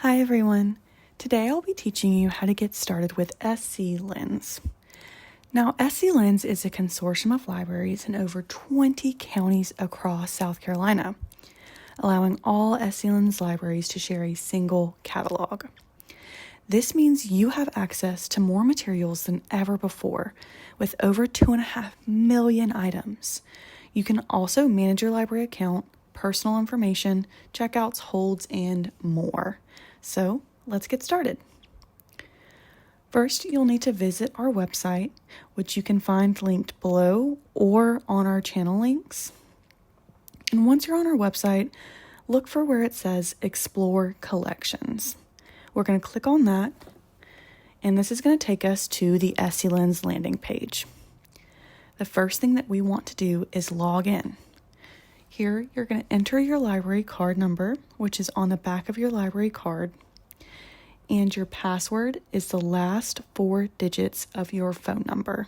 Hi everyone. Today I'll be teaching you how to get started with SCLENDS. Now, SCLENDS is a consortium of libraries in over 20 counties across South Carolina, allowing all SCLENDS libraries to share a single catalog. This means you have access to more materials than ever before, with over 2.5 million items. You can also manage your library account, personal information, checkouts, holds, and more. So let's get started. First, you'll need to visit our website, which you can find linked below or on our channel links. And once you're on our website, look for where it says Explore Collections. We're going to click on that, and this is going to take us to the SCLENDS landing page. The first thing that we want to do is log in. Here, you're going to enter your library card number, which is on the back of your library card, and your password is the last 4 digits of your phone number.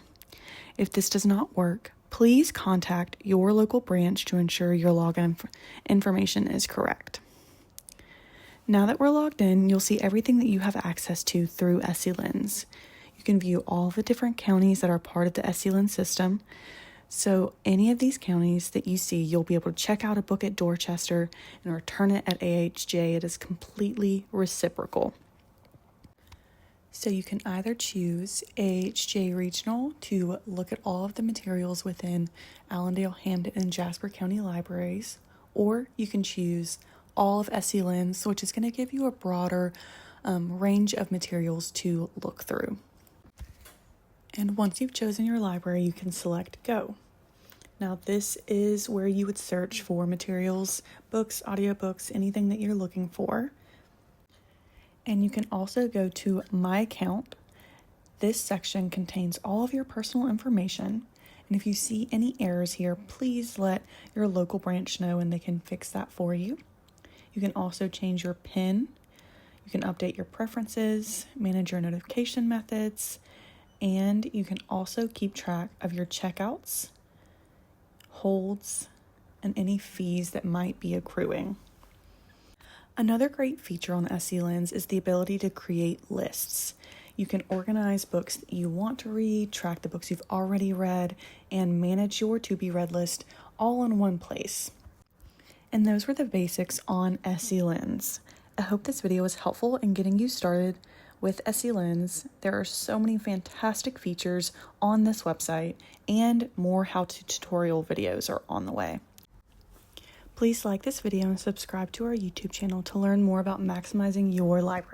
If this does not work, please contact your local branch to ensure your login information is correct. Now that we're logged in, you'll see everything that you have access to through SCLENDS. You can view all the different counties that are part of the SCLENDS system. So any of these counties that you see, you'll be able to check out a book at Dorchester and return it at AHJ. It is completely reciprocal. So you can either choose AHJ Regional to look at all of the materials within Allendale, Hampden, and Jasper County libraries, or you can choose all of SCLENDS, which is going to give you a broader range of materials to look through. And once you've chosen your library, you can select Go. Now this is where you would search for materials, books, audiobooks, anything that you're looking for. And you can also go to My Account. This section contains all of your personal information. And if you see any errors here, please let your local branch know and they can fix that for you. You can also change your PIN. You can update your preferences, manage your notification methods, and you can also keep track of your checkouts, holds, and any fees that might be accruing. Another great feature on SCLENDS is the ability to create lists. You can organize books that you want to read, track the books you've already read, and manage your to-be-read list all in one place. And those were the basics on SCLENDS. I hope this video was helpful in getting you started with SCLENDS. There are so many fantastic features on this website, and more how-to tutorial videos are on the way. Please like this video and subscribe to our YouTube channel to learn more about maximizing your library.